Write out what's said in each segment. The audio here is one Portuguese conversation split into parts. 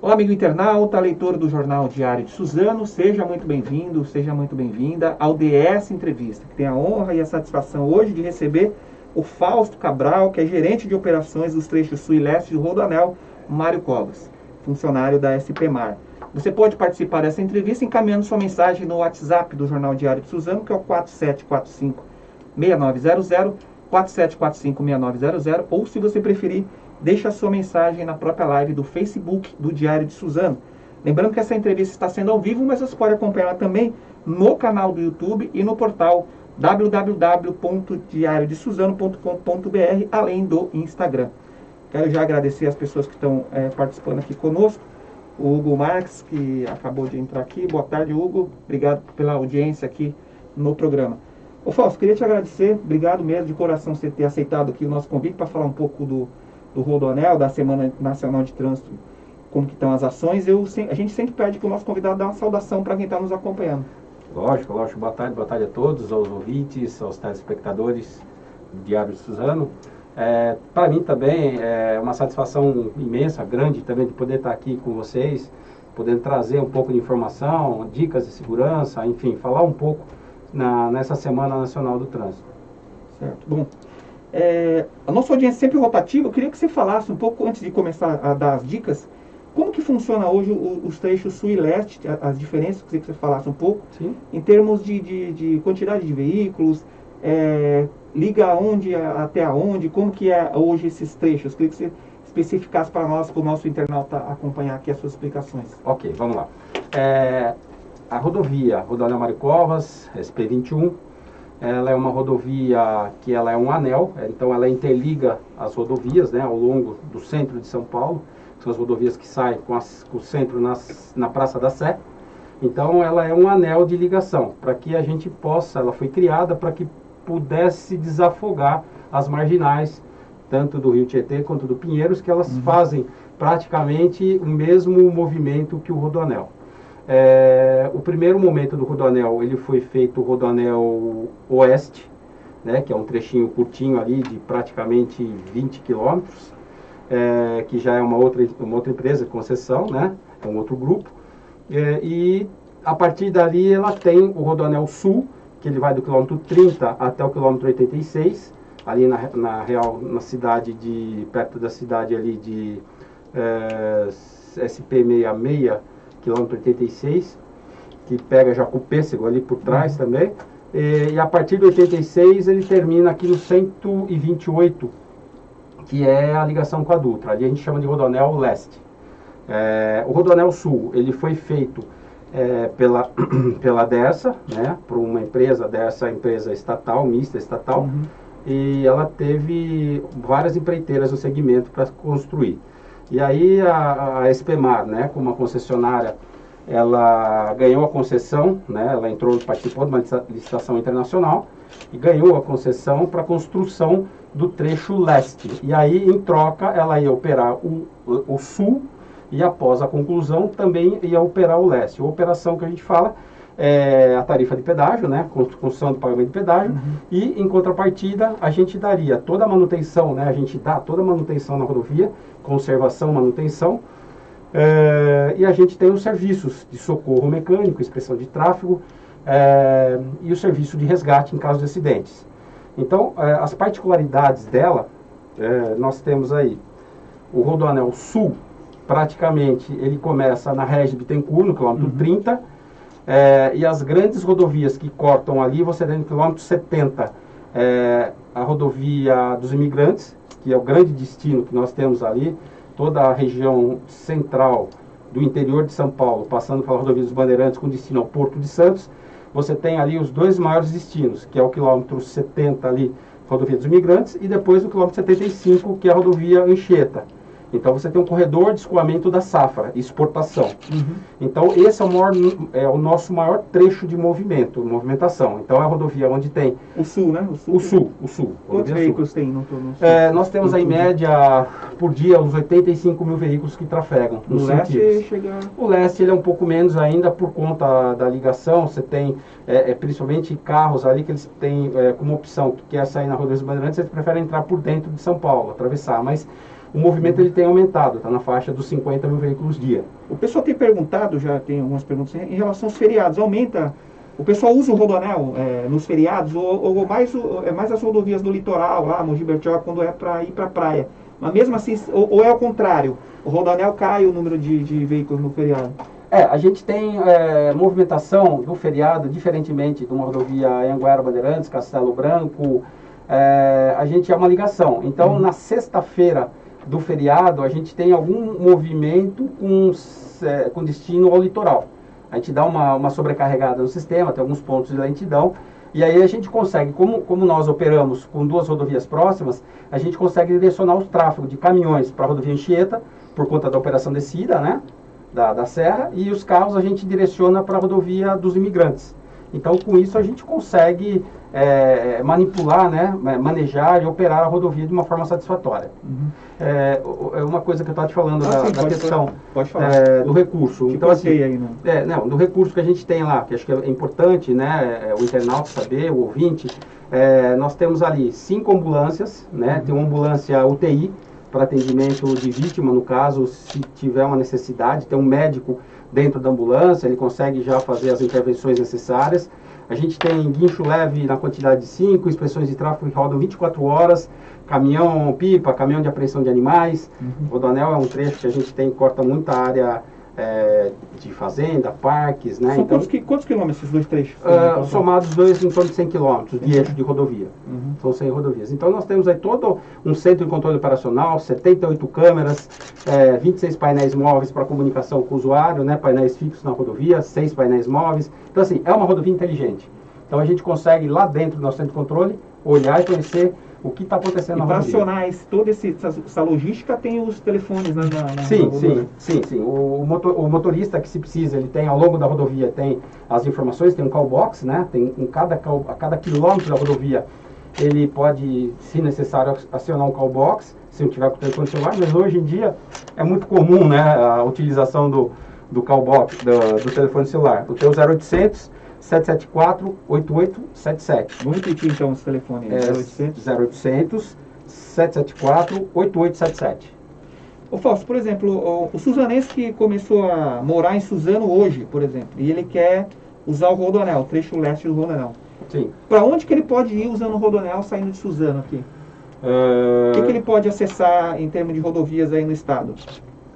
Olá, amigo internauta, leitor do Jornal Diário de Suzano, seja muito bem-vindo, seja muito bem-vinda ao DS Entrevista, que tem a honra e a satisfação hoje de receber o Fausto Cabral, que é gerente de operações dos trechos sul e leste do Rodoanel Mário Covas, funcionário da SP-Mar. Você pode participar dessa entrevista encaminhando sua mensagem no WhatsApp do Jornal Diário de Suzano, que é o 4745-6900, 4745-6900, ou se você preferir, deixe a sua mensagem na própria live do Facebook do Diário de Suzano. Lembrando que essa entrevista está sendo ao vivo, mas você pode acompanhar também no canal do YouTube e no portal www.diariodesuzano.com.br, além do Instagram. Quero já agradecer as pessoas que estão participando aqui conosco. O Hugo Marques, que acabou de entrar aqui. Boa tarde, Hugo. Obrigado pela audiência aqui no programa. Ô Fausto, queria te agradecer. Obrigado mesmo de coração você ter aceitado aqui o nosso convite para falar um pouco do Rodoanel, da Semana Nacional de Trânsito, como que estão as ações. A gente sempre pede para o nosso convidado dar uma saudação para quem está nos acompanhando. Lógico. Boa tarde a todos, aos ouvintes, aos telespectadores do Diário de Suzano. Para mim também é uma satisfação imensa, grande também de poder estar aqui com vocês, podendo trazer um pouco de informação, dicas de segurança, enfim, falar um pouco nessa Semana Nacional do Trânsito. Certo. Bom, a nossa audiência é sempre rotativa. Eu queria que você falasse um pouco, antes de começar a dar as dicas, como que funciona hoje os trechos sul e leste, as diferenças, eu queria que você falasse um pouco. Sim. Em termos de quantidade de veículos, liga aonde, até aonde, como que é hoje esses trechos. Eu queria que você especificasse para nós, para o nosso internauta acompanhar aqui as suas explicações. Ok, vamos lá. A Rodoanel Mário Covas, SP21, ela é uma rodovia que ela é um anel, então ela interliga as rodovias, né, ao longo do centro de São Paulo. São as rodovias que saem com o centro na Praça da Sé. Então ela é um anel de ligação, para que a gente possa, ela foi criada para que pudesse desafogar as marginais, tanto do Rio Tietê quanto do Pinheiros, que elas fazem praticamente o mesmo movimento que o Rodoanel. O primeiro momento do Rodoanel, ele foi feito o Rodoanel Oeste, né, que é um trechinho curtinho ali de praticamente 20 quilômetros, que já é uma outra empresa de concessão, né, é um outro grupo, e a partir dali ela tem o Rodoanel Sul, que ele vai do quilômetro 30 até o quilômetro 86, ali na cidade perto da cidade ali de SP66, quilômetro 86, que pega já com o Pêssego ali por trás também, e a partir do 86 ele termina aqui no 128, que é a ligação com a Dutra. Ali a gente chama de Rodoanel Leste. O Rodoanel Sul, ele foi feito pela Dersa, né, por uma empresa, Dersa, empresa estatal, mista estatal, e ela teve várias empreiteiras no segmento para construir. E aí a SP-Mar, né, como uma concessionária, ela ganhou a concessão, né, ela participou de uma licitação internacional e ganhou a concessão para a construção do trecho leste. E aí, em troca, ela ia operar o sul e, após a conclusão, também ia operar o leste. A operação que a gente fala é a tarifa de pedágio, né, construção do pagamento de pedágio, e, em contrapartida, a gente daria toda a manutenção, né, a gente dá toda a manutenção na rodovia, conservação, manutenção, e a gente tem os serviços de socorro mecânico, inspeção de tráfego, e o serviço de resgate em caso de acidentes. Então, as particularidades dela, nós temos aí o Rodoanel Sul, praticamente ele começa na Régis Bittencourt, no quilômetro 30, e as grandes rodovias que cortam ali, você tem no quilômetro 70, a rodovia dos imigrantes, que é o grande destino que nós temos ali, toda a região central do interior de São Paulo, passando pela rodovia dos Bandeirantes com destino ao Porto de Santos. Você tem ali os dois maiores destinos, que é o quilômetro 70 ali, rodovia dos Imigrantes, e depois o quilômetro 75, que é a rodovia Anchieta. Então você tem um corredor de escoamento da safra, exportação. Então esse é o nosso maior trecho de movimentação. Então é a rodovia onde tem... O sul, né? O sul. Quantos veículos tem no sul? Nós temos aí, em média, por dia, uns 85 mil veículos que trafegam. No leste chega... O leste ele é um pouco menos ainda por conta da ligação. Você tem, principalmente, carros ali que eles têm como opção, que quer sair na rodovia dos Bandeirantes, eles preferem entrar por dentro de São Paulo, atravessar. Mas o movimento ele tem aumentado, está na faixa dos 50 mil veículos dia. O pessoal tem perguntado, já tem algumas perguntas em relação aos feriados. Aumenta, o pessoal usa o Rodoanel nos feriados ou mais as rodovias do litoral, lá, Mogi Bertioga, quando é para ir para a praia. Mas mesmo assim, ou é o contrário, o Rodoanel cai o número de veículos no feriado? A gente tem movimentação do feriado, diferentemente de uma rodovia Anhanguera Bandeirantes, Castelo Branco, a gente é uma ligação. Então, na sexta-feira do feriado, a gente tem algum movimento com destino ao litoral. A gente dá uma sobrecarregada no sistema, tem alguns pontos de lentidão, e aí a gente consegue, como nós operamos com duas rodovias próximas, a gente consegue direcionar o tráfego de caminhões para a rodovia Anchieta, por conta da operação descida, né, da serra, e os carros a gente direciona para a rodovia dos imigrantes. Então, com isso, a gente consegue manipular, né, manejar e operar a rodovia de uma forma satisfatória. Uma coisa que eu estava te falando da questão do recurso. Então, assim, aí, do recurso que a gente tem lá, que acho que é importante, né, o internauta saber, o ouvinte, nós temos ali 5 ambulâncias, né, tem uma ambulância UTI, para atendimento de vítima, no caso, se tiver uma necessidade, tem um médico dentro da ambulância, ele consegue já fazer as intervenções necessárias. A gente tem guincho leve na quantidade de 5, inspeções de tráfego que rodam 24 horas, caminhão-pipa, caminhão de apreensão de animais. O Rodoanel é um trecho que a gente corta muita área de fazenda, parques, né? São quantos quilômetros esses dois trechos? Somados dois em torno de 100 quilômetros de eixo de rodovia. São 100 rodovias. Então nós temos aí todo um centro de controle operacional, 78 câmeras, 26 painéis móveis para comunicação com o usuário, né? Painéis fixos na rodovia, 6 painéis móveis. Então assim, é uma rodovia inteligente. Então a gente consegue lá dentro do nosso centro de controle olhar e conhecer o que está acontecendo na rodovia. E para acionar toda essa logística tem os telefones na Sim. O motorista que se precisa, ele tem ao longo da rodovia, tem as informações, tem um call box, né? Tem a cada quilômetro da rodovia, ele pode, se necessário, acionar um call box, se não tiver com o telefone celular, mas hoje em dia é muito comum, né, a utilização do call box, do telefone celular. O teu 0800 774 8877. Vamos repetir então os telefones. 0800 774 8877. Ô Fausto, por exemplo, o suzanense que começou a morar em Suzano hoje, por exemplo, e ele quer usar o Rodoanel, o trecho leste do Rodoanel. Sim. Para onde que ele pode ir usando o Rodoanel saindo de Suzano aqui? O que ele pode acessar em termos de rodovias aí no estado?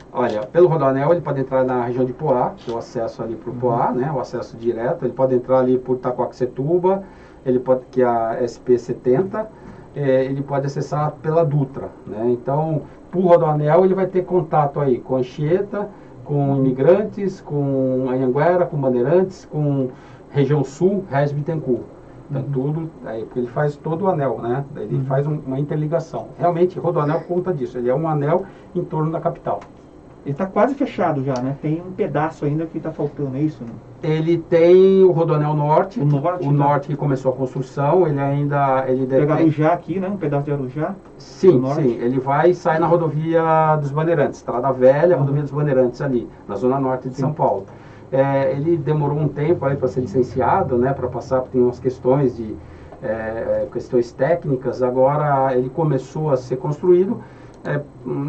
Olha, pelo Rodoanel ele pode entrar na região de Poá, que é o acesso ali para o Poá, né, o acesso direto. Ele pode entrar ali por Itacoaxetuba, que é a SP-70, ele pode acessar pela Dutra, né. Então, por Rodoanel ele vai ter contato aí com Anchieta, com imigrantes, com Anhanguera, com Bandeirantes, com região sul, Regis Bittencourt. Então, tudo, porque ele faz todo o anel, né, ele faz uma interligação. Realmente, Rodoanel conta disso, ele é um anel em torno da capital. Ele está quase fechado já, né? Tem um pedaço ainda que está faltando, é isso? Né? Ele tem o Rodoanel Norte, o norte que começou a construção, ele ainda... Pega Arujá aqui, né? Um pedaço de Arujá. Sim, ele vai e sai na rodovia dos Bandeirantes, Estrada Velha, rodovia dos Bandeirantes ali, na zona norte de São Paulo. Ele demorou um tempo aí para ser licenciado, né? Para passar, tem umas questões questões técnicas, agora ele começou a ser construído.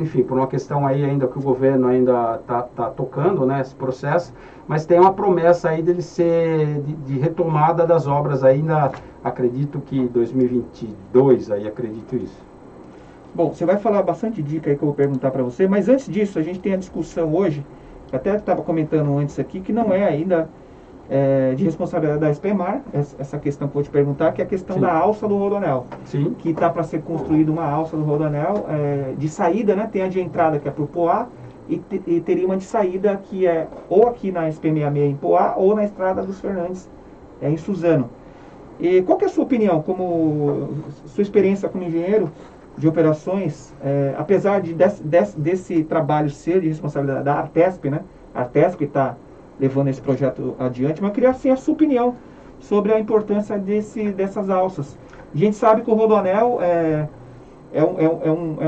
Enfim, por uma questão aí ainda que o governo ainda tá tocando, né, esse processo, mas tem uma promessa aí dele ser de retomada das obras ainda, acredito que 2022, aí acredito isso. Bom, você vai falar bastante dica aí que eu vou perguntar para você, mas antes disso, a gente tem a discussão hoje, até estava comentando antes aqui, que não é ainda de responsabilidade da SPMAR, essa questão que eu vou te perguntar, que é a questão da alça do Rodoanel. Sim. Que está para ser construída uma alça do Rodoanel de saída, né? Tem a de entrada que é por Poá e teria uma de saída que é ou aqui na SP66 em Poá ou na Estrada dos Fernandes em Suzano. E qual que é a sua opinião, como sua experiência como engenheiro de operações, apesar desse trabalho ser de responsabilidade da Artesp, né? A Artesp está levando esse projeto adiante, mas eu queria assim, a sua opinião sobre a importância dessas alças. A gente sabe que o Rodoanel é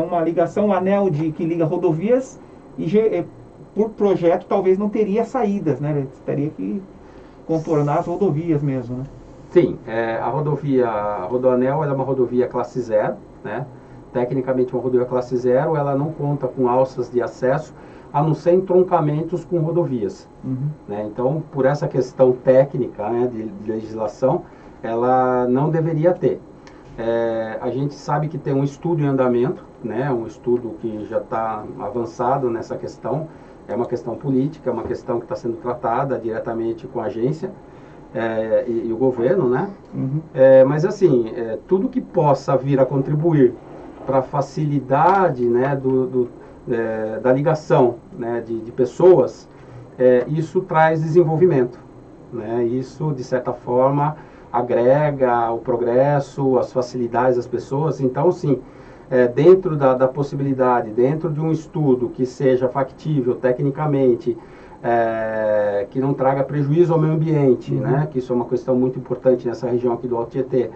uma ligação, um anel que liga rodovias e por projeto talvez não teria saídas, né? Teria que contornar as rodovias mesmo, né? Sim, a Rodoanel é uma rodovia classe 0, né? tecnicamente uma rodovia classe 0, ela não conta com alças de acesso, a não ser entroncamentos com rodovias. Né? Então, por essa questão técnica, né, de legislação, ela não deveria ter. A gente sabe que tem um estudo em andamento, né, um estudo que já está avançado nessa questão. É uma questão política, é uma questão que está sendo tratada diretamente com a agência e o governo, né? Mas assim, tudo que possa vir a contribuir para a facilidade, né, da ligação, né, de pessoas, isso traz desenvolvimento, né? Isso, de certa forma, agrega o progresso, as facilidades das pessoas. Então, sim, dentro da possibilidade, dentro de um estudo que seja factível tecnicamente, que não traga prejuízo ao meio ambiente, né? Que isso é uma questão muito importante nessa região aqui do Alto Tietê,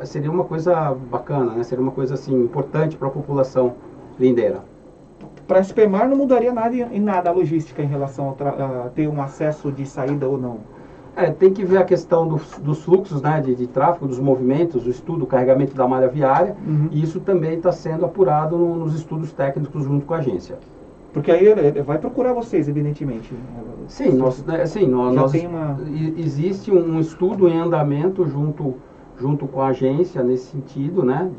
seria uma coisa bacana, né? Seria uma coisa assim, importante para a população lindeira. Para a SPMAR não mudaria nada em nada a logística em relação a ter um acesso de saída ou não? Tem que ver a questão dos fluxos, né, de tráfego, dos movimentos, o estudo, o carregamento da malha viária, e isso também está sendo apurado nos estudos técnicos junto com a agência. Porque aí ele vai procurar vocês, evidentemente. Sim, existe um estudo em andamento junto com a agência nesse sentido, né,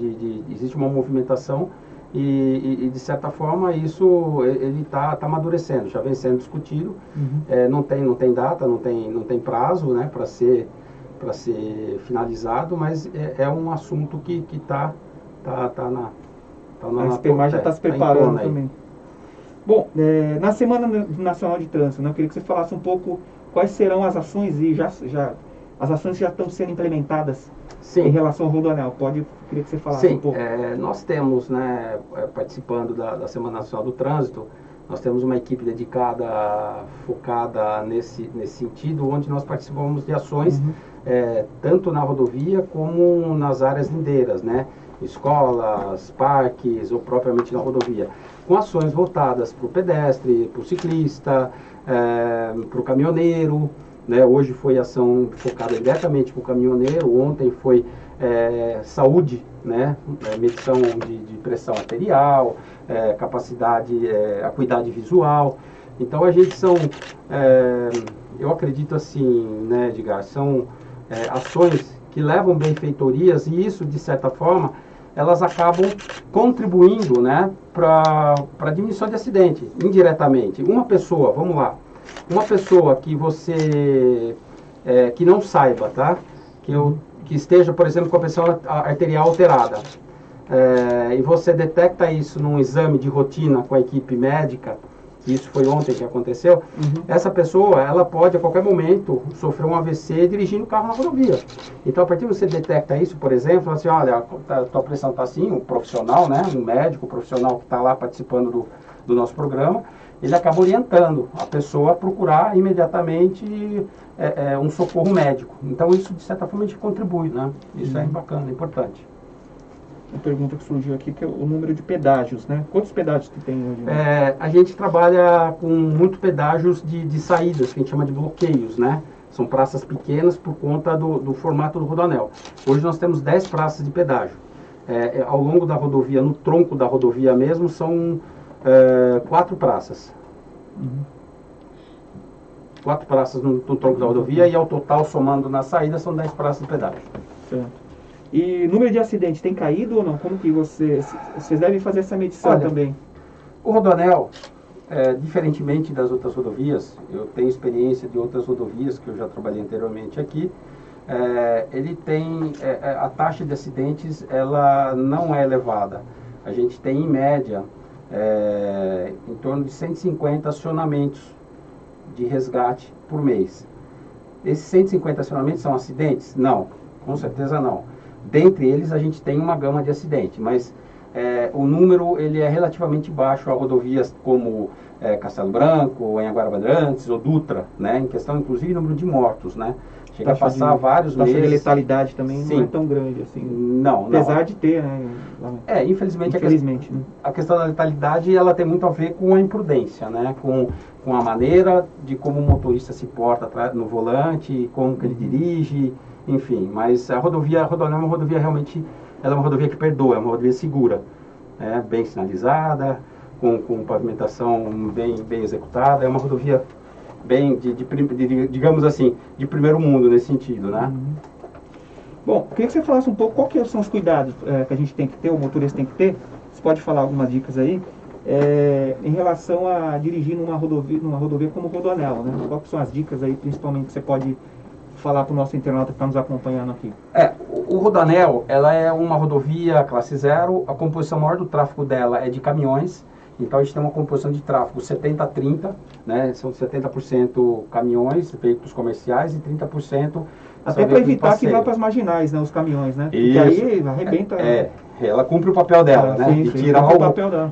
existe uma movimentação e de certa forma isso ele está amadurecendo, já vem sendo discutido. Não tem data, não tem prazo, né, para ser finalizado, mas é um assunto que está na a SPMAR já está se preparando também. Bom, na Semana Nacional de Trânsito, né, eu queria que você falasse um pouco quais serão as ações as ações já estão sendo implementadas. Sim. Em relação ao Rodoanel. Queria que você falasse um pouco. Nós temos, né, participando da Semana Nacional do Trânsito, nós temos uma equipe dedicada, focada nesse sentido, onde nós participamos de ações tanto na rodovia como nas áreas lindeiras, né? Escolas, parques ou propriamente na rodovia, com ações voltadas para o pedestre, para o ciclista, para o caminhoneiro. Né? Hoje foi ação focada diretamente para o caminhoneiro, ontem foi saúde, né? Medição de pressão arterial, capacidade, acuidade visual. Então a gente eu acredito assim, né, Edgar, são ações que levam benfeitorias e isso, de certa forma, elas acabam contribuindo, né, para a diminuição de acidente, indiretamente. Uma pessoa, vamos lá, uma pessoa que você, que não saiba, tá? Que esteja, por exemplo, com a pressão arterial alterada, e você detecta isso num exame de rotina com a equipe médica, isso foi ontem que aconteceu, essa pessoa, ela pode a qualquer momento sofrer um AVC dirigindo o carro na rodovia. Então, a partir de você detecta isso, por exemplo, assim, olha, a tua pressão está assim, um profissional, né, um médico profissional que está lá participando do nosso programa, ele acaba orientando a pessoa a procurar imediatamente um socorro médico. Então, isso, de certa forma, a gente contribui, né? Isso é bacana, é importante. Uma pergunta que surgiu aqui, que é o número de pedágios, né? Quantos pedágios que tem hoje? A gente trabalha com muito pedágios de saídas, que a gente chama de bloqueios, né? São praças pequenas por conta do formato do Rodoanel. Hoje nós temos 10 praças de pedágio. Ao longo da rodovia, no tronco da rodovia mesmo, são 4 praças. 4 praças no tronco da rodovia e ao total, somando na saída, são 10 praças de pedágio. Certo. E número de acidentes tem caído ou não? Como que vocês devem fazer essa medição também? O Rodoanel, diferentemente das outras rodovias, eu tenho experiência de outras rodovias que eu já trabalhei anteriormente aqui, ele tem, a taxa de acidentes, ela não é elevada. A gente tem, em média, em torno de 150 acionamentos de resgate por mês. Esses 150 acionamentos são acidentes? Não, com certeza não. Dentre eles a gente tem uma gama de acidentes, mas o número ele é relativamente baixo a rodovias como Castelo Branco, Anhanguera Bandeirantes ou Dutra, né? Em questão inclusive número de mortos, né? Chega a passar vários meses. A taxa de letalidade também não é tão grande assim. Não. Apesar de ter, né? Infelizmente né? A questão da letalidade ela tem muito a ver com a imprudência, né? Com a maneira de como o motorista se porta no volante, como que ele dirige, enfim. Mas a Rodoanel é uma rodovia realmente ela é uma rodovia que perdoa, é uma rodovia segura, né? Bem sinalizada, com pavimentação bem executada, é uma rodovia bem, digamos assim, de primeiro mundo nesse sentido, né? Bom, queria que você falasse um pouco qual que são os cuidados que a gente tem que ter, o motorista tem que ter. Você pode falar algumas dicas aí em relação a dirigir numa rodovia como o Rodoanel, né? Quais são as dicas aí, principalmente, que você pode falar para o nosso internauta que está nos acompanhando aqui? O Rodoanel, ela é uma rodovia classe 0, a composição maior do tráfego dela é de caminhões, então a gente tem uma composição de tráfego 70-30, né? São 70% caminhões, veículos comerciais e 30% até para evitar que vá para as marginais, né, os caminhões, né? Porque isso. Aí arrebenta. Ela cumpre o papel dela, né? Sim, de tirar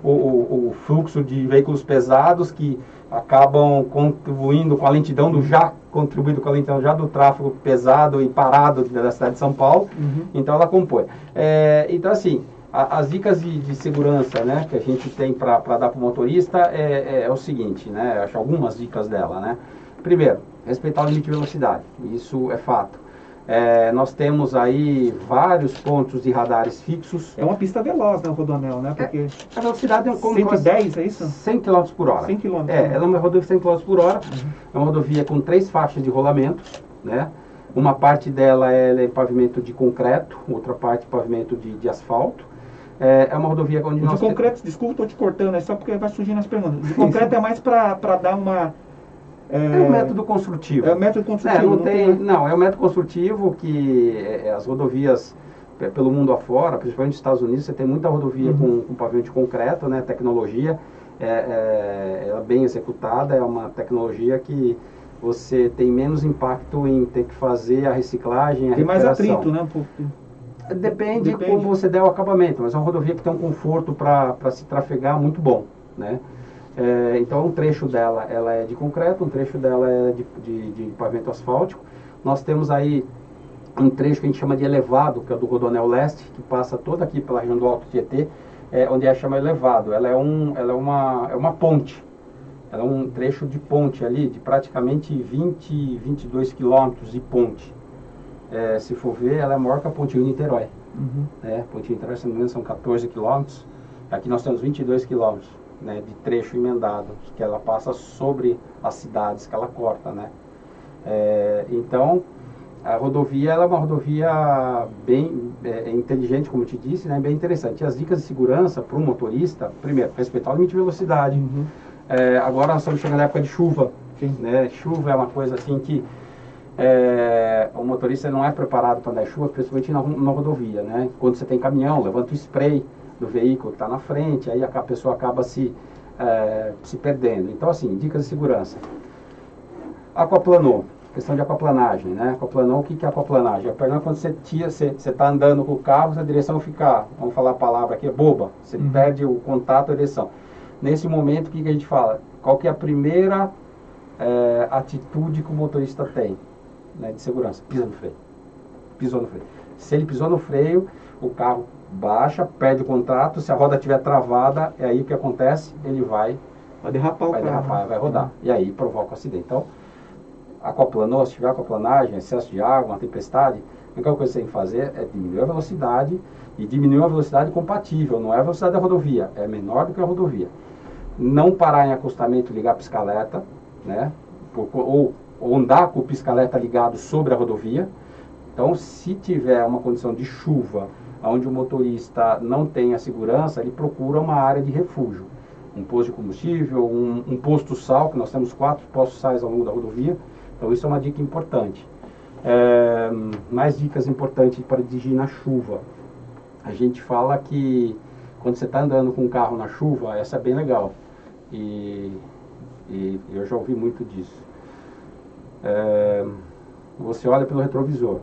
o, o fluxo de veículos pesados que acabam contribuindo com a lentidão contribuído com a lentidão do tráfego pesado e parado da cidade de São Paulo. Então ela compõe. Então assim, as dicas de segurança, né, que a gente tem para dar para o motorista é o seguinte, né? Acho algumas dicas dela, né? Primeiro, respeitar o limite de velocidade. Isso é fato. Nós temos aí vários pontos de radares fixos. É uma pista veloz, né, o Rodoanel, né? Porque a velocidade é como 110, é isso? 100 km por hora. 100 km. Ela é uma rodovia de 100 km por hora. É uma rodovia com 3 faixas de rolamento, né? Uma parte dela é pavimento de concreto, outra parte pavimento de asfalto. É uma rodovia onde nós... De concreto, desculpa, estou te cortando, é só porque vai surgindo as perguntas. De concreto é mais para dar uma... É um método construtivo. É um método construtivo. Não, é um método construtivo que as rodovias pelo mundo afora, principalmente nos Estados Unidos, você tem muita rodovia com pavimento de concreto, né? Tecnologia ela bem executada, é uma tecnologia que você tem menos impacto em ter que fazer a reciclagem, a tem recuperação. Mais atrito, né? Depende como você der o acabamento, mas é uma rodovia que tem um conforto para se trafegar muito bom, né? Então um trecho dela ela é de concreto, um trecho dela é de pavimento asfáltico. Nós temos aí um trecho que a gente chama de elevado, que é do Rodoanel Leste, que passa toda aqui pela região do Alto Tietê, onde chama elevado. Ela é uma ponte, ela é um trecho de ponte ali, de praticamente 22 quilômetros de ponte. Se for ver, ela é maior que a Ponte Rio-Niterói. Ponte Rio-Niterói, se não me engano, são 14 quilômetros. Aqui nós temos 22 quilômetros, né, de trecho emendado, que ela passa sobre as cidades que ela corta, né? Então, a rodovia ela é uma rodovia bem inteligente, como eu te disse, né, bem interessante. E as dicas de segurança para o motorista, primeiro, respeitar o limite de velocidade. Agora nós estamos chegando na época de chuva, né? Chuva é uma coisa assim que o motorista não é preparado para andar em chuva, principalmente na rodovia, né? Quando você tem caminhão, levanta o spray do veículo que está na frente, aí a pessoa acaba se perdendo. Então, assim, dicas de segurança. Aquaplanô, questão de aquaplanagem, né? Aquaplanô, o que é aquaplanagem? Quando você está andando com o carro, se a direção ficar, vamos falar a palavra aqui, é boba, você perde o contato, a direção. Nesse momento, o que a gente fala? Qual que é a primeira atitude que o motorista tem, né, de segurança? Pisa no freio. Pisou no freio. Se ele pisou no freio, o carro baixa, perde o contato. Se a roda estiver travada, é aí o que acontece, ele vai derrapar o carro. Vai rodar. E aí provoca o acidente. Então, aquaplanô, se tiver aquaplanagem, excesso de água, uma tempestade, a única coisa que você tem que fazer é diminuir a velocidade, e diminuir a velocidade compatível, não é a velocidade da rodovia, é menor do que a rodovia. Não parar em acostamento e ligar a pisca-alerta, né? Ou andar com o pisca-alerta ligado sobre a rodovia. Então, se tiver uma condição de chuva, onde o motorista não tem a segurança, ele procura uma área de refúgio. Um posto de combustível, um posto sal, que nós temos 4 postos sais ao longo da rodovia. Então, isso é uma dica importante. Mais dicas importantes para dirigir na chuva. A gente fala que quando você está andando com um carro na chuva, essa é bem legal. E eu já ouvi muito disso. Você olha pelo retrovisor.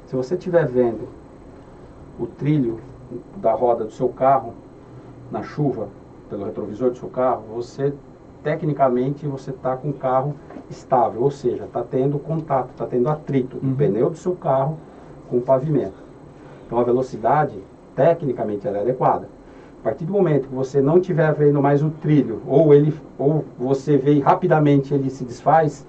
Se você estiver vendo o trilho da roda do seu carro na chuva, pelo retrovisor do seu carro, tecnicamente você está com o carro estável, ou seja, está tendo contato, está tendo atrito do pneu do seu carro com o pavimento. Então a velocidade, tecnicamente, ela é adequada. A partir do momento que você não estiver vendo mais o trilho, ou você vê rapidamente ele se desfaz,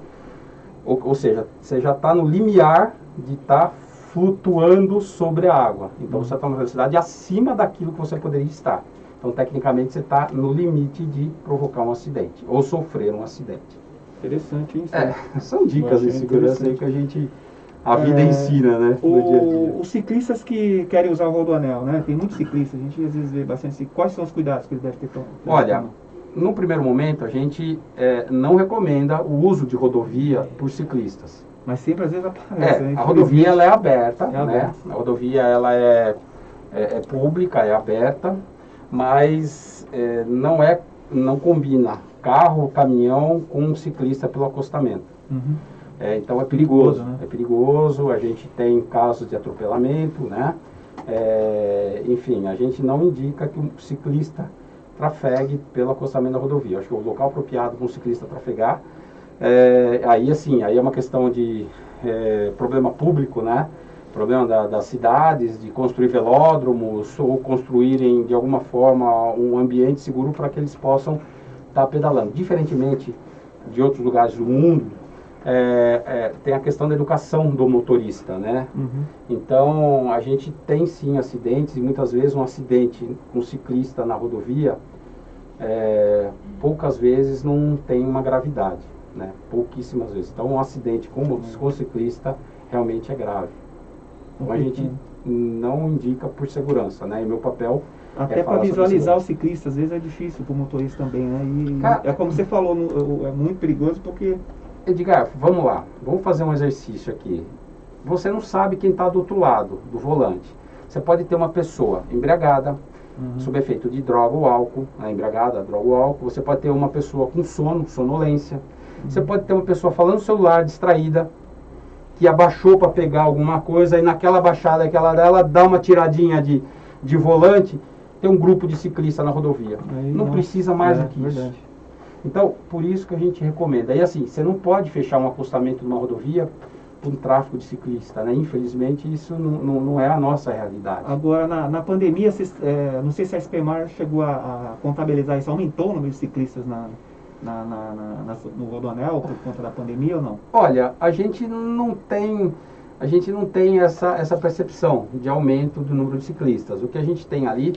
ou seja, você já está no limiar de estar flutuando sobre a água. Então você está numa velocidade acima daquilo que você poderia estar. Então, tecnicamente, você está no limite de provocar um acidente ou sofrer um acidente. Interessante, hein? São dicas de segurança aí que a vida ensina, né? No dia a dia. Os ciclistas que querem usar o rodoanel, né? Tem muitos ciclistas, a gente às vezes vê bastante. Quais são os cuidados que eles devem ter? Olha, no primeiro momento, a gente não recomenda o uso de rodovia por ciclistas. Mas sempre às vezes aparece. Né? A rodovia ela é aberta, né? A rodovia ela é pública, é aberta, mas não combina carro, caminhão com um ciclista pelo acostamento. Uhum. Então é perigoso, né? É perigoso, a gente tem casos de atropelamento, né? Enfim, a gente não indica que um ciclista trafegue pelo acostamento da rodovia. Acho que o local apropriado para um ciclista trafegar, aí é uma questão de problema público, né? Problema das cidades, de construir velódromos ou construírem de alguma forma um ambiente seguro para que eles possam estar pedalando. Diferentemente de outros lugares do mundo, tem a questão da educação do motorista, né? Uhum. Então, a gente tem sim acidentes, e muitas vezes um acidente com um ciclista na rodovia, poucas vezes não tem uma gravidade, né? Pouquíssimas vezes. Então, um acidente com ciclista realmente é grave. Então, a gente não indica por segurança, né? E meu papel até para visualizar o ciclista, às vezes é difícil para o motorista também, né? E como você falou, é muito perigoso porque... Edgar, vamos lá, vamos fazer um exercício aqui. Você não sabe quem está do outro lado do volante. Você pode ter uma pessoa embriagada, sob efeito de droga ou álcool, embriagada, droga ou álcool. Você pode ter uma pessoa com sono, sonolência. Você pode ter uma pessoa falando no celular, distraída, que abaixou para pegar alguma coisa e naquela baixada que ela dá, ela dá uma tiradinha de volante. Tem um grupo de ciclistas na rodovia. Não precisa mais do que isso. Então, por isso que a gente recomenda. E assim, você não pode fechar um acostamento numa rodovia por um tráfego de ciclista, né? Infelizmente, isso não é a nossa realidade. Agora, na pandemia, não sei se a SPMAR chegou a contabilizar isso, aumentou o número de ciclistas no rodoanel por conta da pandemia ou não? Olha, a gente não tem essa percepção de aumento do número de ciclistas. O que a gente tem ali,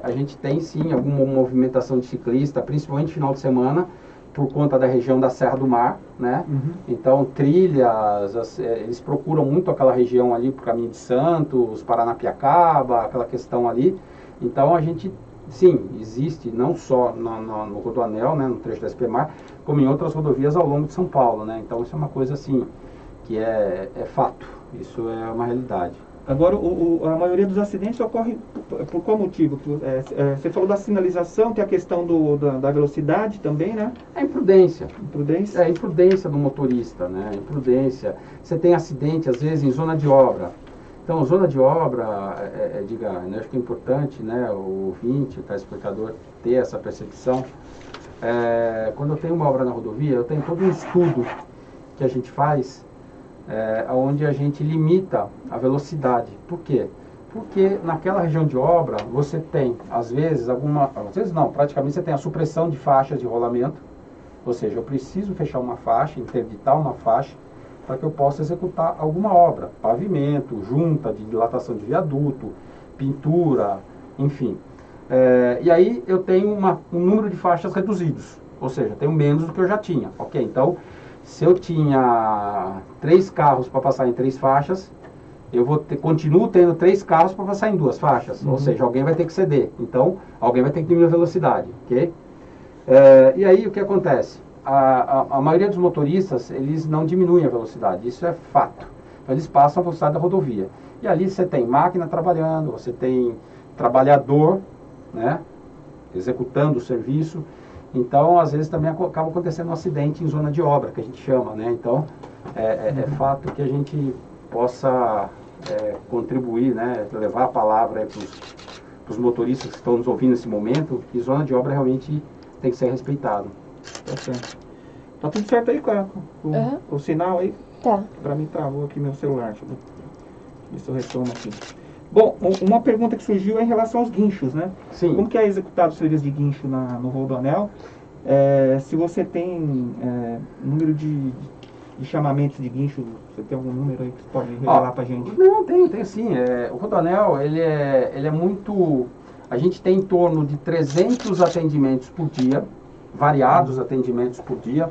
a gente tem sim alguma movimentação de ciclista, principalmente no final de semana, por conta da região da Serra do Mar, né? Uhum. Então, trilhas, eles procuram muito aquela região ali, por Caminho de Santos, Paranapiacaba, aquela questão ali. Então, a gente, sim, existe não só no Rodoanel, né, no trecho da SPMAR, como em outras rodovias ao longo de São Paulo, né? Então, isso é uma coisa, assim, que é fato, isso é uma realidade. Agora, a maioria dos acidentes ocorre por qual motivo? Você falou da sinalização, tem a questão da velocidade também, né? É imprudência. Imprudência? É a imprudência do motorista, né? Imprudência. Você tem acidente, às vezes, em zona de obra. Então, zona de obra, eu acho que é importante, né, o ouvinte, o telespectador, ter essa percepção. Quando eu tenho uma obra na rodovia, eu tenho todo um estudo que a gente faz, onde a gente limita a velocidade. Por quê? Porque naquela região de obra você tem, às vezes não, praticamente você tem a supressão de faixas de rolamento, ou seja, eu preciso fechar uma faixa, interditar uma faixa, para que eu possa executar alguma obra, pavimento, junta de dilatação de viaduto, pintura, enfim. E aí eu tenho um número de faixas reduzidos, ou seja, tenho menos do que eu já tinha, ok? Então, se eu tinha 3 carros para passar em 3 faixas, eu continuo tendo 3 carros para passar em 2 faixas. Ou seja, alguém vai ter que ceder. Então, alguém vai ter que diminuir a velocidade. Ok? E aí, o que acontece? A maioria dos motoristas, eles não diminuem a velocidade. Isso é fato. Então, eles passam a velocidade da rodovia. E ali você tem máquina trabalhando, você tem trabalhador, né, executando o serviço. Então, às vezes também acaba acontecendo um acidente em zona de obra, que a gente chama, né? Então, é fato que a gente possa contribuir, né? Levar a palavra para os motoristas que estão nos ouvindo nesse momento, que zona de obra realmente tem que ser respeitado. Tá certo. Tá tudo certo aí com o sinal aí? Tá. Para mim travou aqui meu celular. Deixa eu ver se eu retomo aqui. Bom, uma pergunta que surgiu é em relação aos guinchos, né? Sim. Como que é executado o serviço de guincho no rodoanel? Se você tem número de chamamentos de guincho? Você tem algum número aí que você pode revelar para a gente? Não, tem sim. O Rodoanel, ele é muito... A gente tem em torno de 300 atendimentos por dia, variados atendimentos por dia.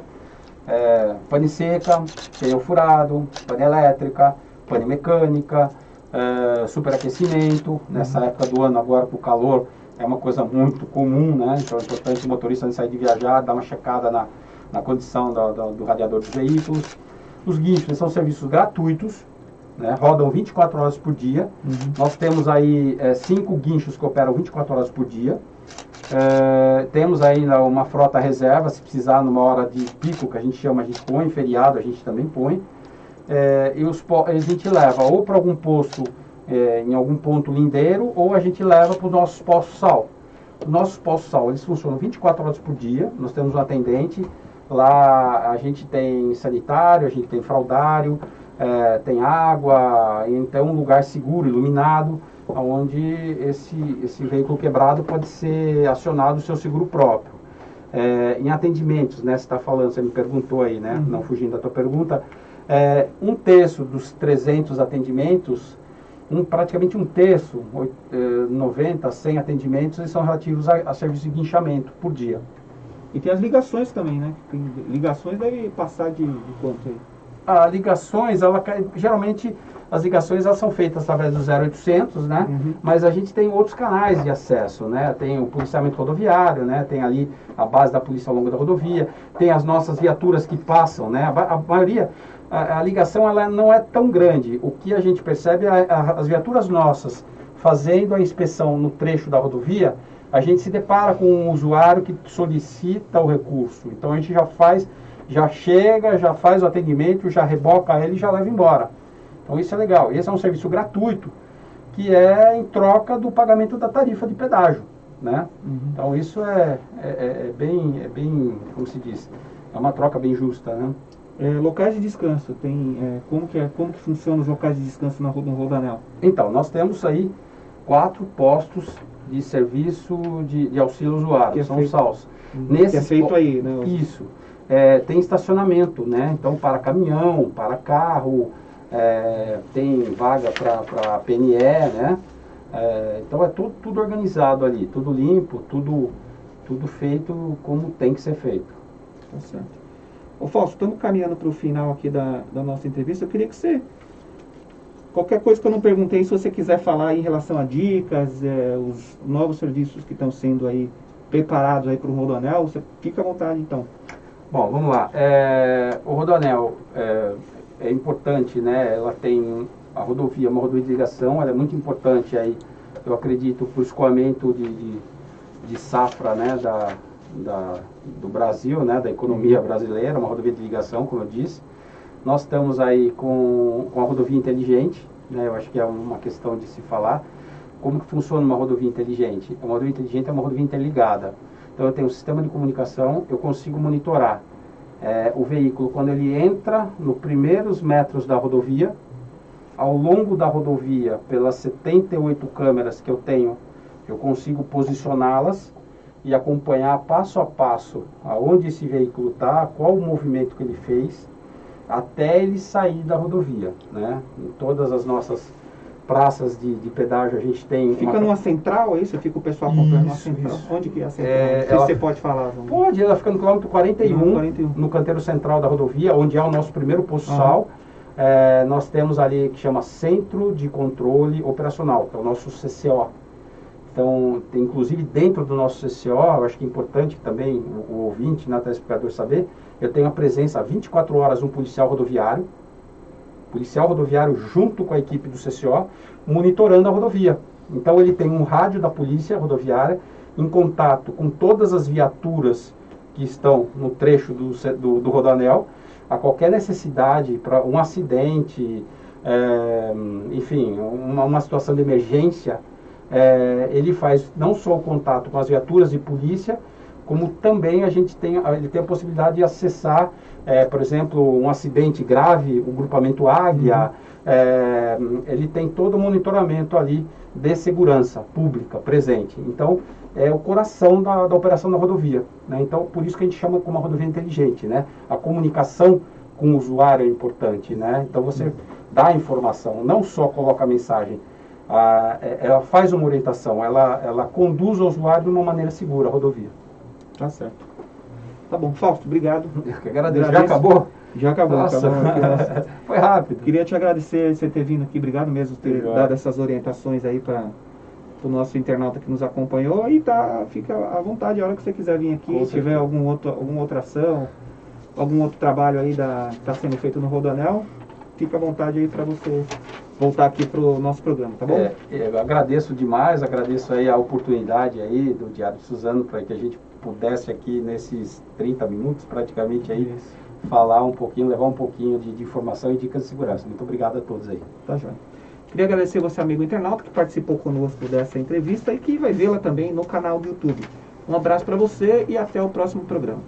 Pane seca, pneu furado, pane elétrica, pane mecânica, superaquecimento. Nessa época do ano, agora com o calor, é uma coisa muito comum, né? Então é importante o motorista, antes de sair de viajar, dar uma checada na condição do radiador dos veículos. Os guinchos são serviços gratuitos, né? Rodam 24 horas por dia. Nós temos aí 5 guinchos que operam 24 horas por dia. Temos ainda uma frota reserva, se precisar numa hora de pico, que a gente chama, a gente põe, feriado a gente também põe. A gente leva ou para algum posto, em algum ponto lindeiro, ou a gente leva para os nossos postos sal. Os nossos postos sal, eles funcionam 24 horas por dia, nós temos um atendente, lá a gente tem sanitário, a gente tem fraldário, tem água, então um lugar seguro, iluminado, onde esse veículo quebrado pode ser acionado o seu seguro próprio. Em atendimentos, né, você está falando, você me perguntou aí, né, não fugindo da tua pergunta, um terço dos 300 atendimentos, praticamente um terço, 90, 100 atendimentos, eles são relativos a serviço de guinchamento por dia. E tem as ligações também, né? Ligações deve passar de quanto aí? Ligações, geralmente as ligações elas são feitas através do 0800, né? Mas a gente tem outros canais de acesso, né? Tem o policiamento rodoviário, né? Tem ali a base da polícia ao longo da rodovia, tem as nossas viaturas que passam, né? A maioria, a ligação ela não é tão grande. O que a gente percebe é as viaturas nossas fazendo a inspeção no trecho da rodovia, a gente se depara com um usuário que solicita o recurso. Então a gente já chega, já faz o atendimento, já reboca ele e já leva embora. Então isso é legal. Esse é um serviço gratuito, que é em troca do pagamento da tarifa de pedágio, né? Então isso é bem, como se diz, é uma troca bem justa, né? Locais de descanso, como que funcionam os locais de descanso no Rodoanel? Então, nós temos aí 4 postos de serviço de auxílio ao usuário, são os SAUS. Que é feito aí, né? Isso. Tem estacionamento, né? Então, para caminhão, para carro, tem vaga para PNE, né? Então, é tudo organizado ali, tudo limpo, tudo feito como tem que ser feito. Tá certo. Ô Fausto, estamos caminhando para o final aqui da nossa entrevista. Eu queria que você... Qualquer coisa que eu não perguntei, se você quiser falar em relação a dicas, os novos serviços que estão sendo aí preparados aí para o Rodoanel, você fica à vontade então. Bom, vamos lá. O Rodoanel é importante, né? Ela tem a rodovia, uma rodovia de ligação, ela é muito importante aí, eu acredito, para o escoamento de safra, né? Do Brasil, né? Da economia brasileira, uma rodovia de ligação, como eu disse. Nós estamos aí com a rodovia inteligente, né? Eu acho que é uma questão de se falar. Como que funciona uma rodovia inteligente? Uma rodovia inteligente é uma rodovia interligada. Então eu tenho um sistema de comunicação, eu consigo monitorar o veículo quando ele entra nos primeiros metros da rodovia, ao longo da rodovia, pelas 78 câmeras que eu tenho, eu consigo posicioná-las e acompanhar passo a passo aonde esse veículo está, qual o movimento que ele fez, até ele sair da rodovia, né? Em todas as nossas praças de pedágio a gente tem... Fica numa central, é isso? Fica o pessoal acompanhando numa central? Isso. Onde que é a central? Você pode falar? Pode, ela fica no quilômetro 41, no canteiro central da rodovia, onde é o nosso primeiro posto sal. Nós temos ali que chama Centro de Controle Operacional, que é o nosso CCO. Então, inclusive dentro do nosso CCO, eu acho que é importante também o ouvinte, né, telespectador saber, eu tenho a presença 24 horas um policial rodoviário junto com a equipe do CCO, monitorando a rodovia. Então ele tem um rádio da polícia rodoviária em contato com todas as viaturas que estão no trecho do Rodoanel, a qualquer necessidade para um acidente, enfim, uma situação de emergência, ele faz não só o contato com as viaturas de polícia, como também ele tem a possibilidade de acessar, por exemplo, um acidente grave, o grupamento Águia, ele tem todo o monitoramento ali de segurança pública presente. Então, é o coração da operação da rodovia, né? Então, por isso que a gente chama como uma rodovia inteligente, né? A comunicação com o usuário é importante, né? Então você dá a informação, não só coloca a mensagem, ela faz uma orientação, ela conduz o usuário de uma maneira segura a rodovia. Tá certo. Tá bom, Fausto, obrigado. Eu que agradeço. Já acabou? Já acabou. Nossa. Acabou aqui, foi rápido. Queria te agradecer você ter vindo aqui, obrigado mesmo por ter dado essas orientações aí para o nosso internauta que nos acompanhou. E fica à vontade a hora que você quiser vir aqui, se tiver alguma outra ação, algum outro trabalho aí que está sendo feito no Rodoanel, fica à vontade aí para você voltar aqui para o nosso programa, tá bom? Eu agradeço demais, agradeço aí a oportunidade aí do Diário de Suzano para que a gente pudesse aqui nesses 30 minutos praticamente aí falar um pouquinho, levar um pouquinho de informação e dicas de segurança. Muito obrigado a todos aí. Tá joia. Queria agradecer você, amigo internauta, que participou conosco dessa entrevista e que vai vê-la também no canal do YouTube. Um abraço para você e até o próximo programa.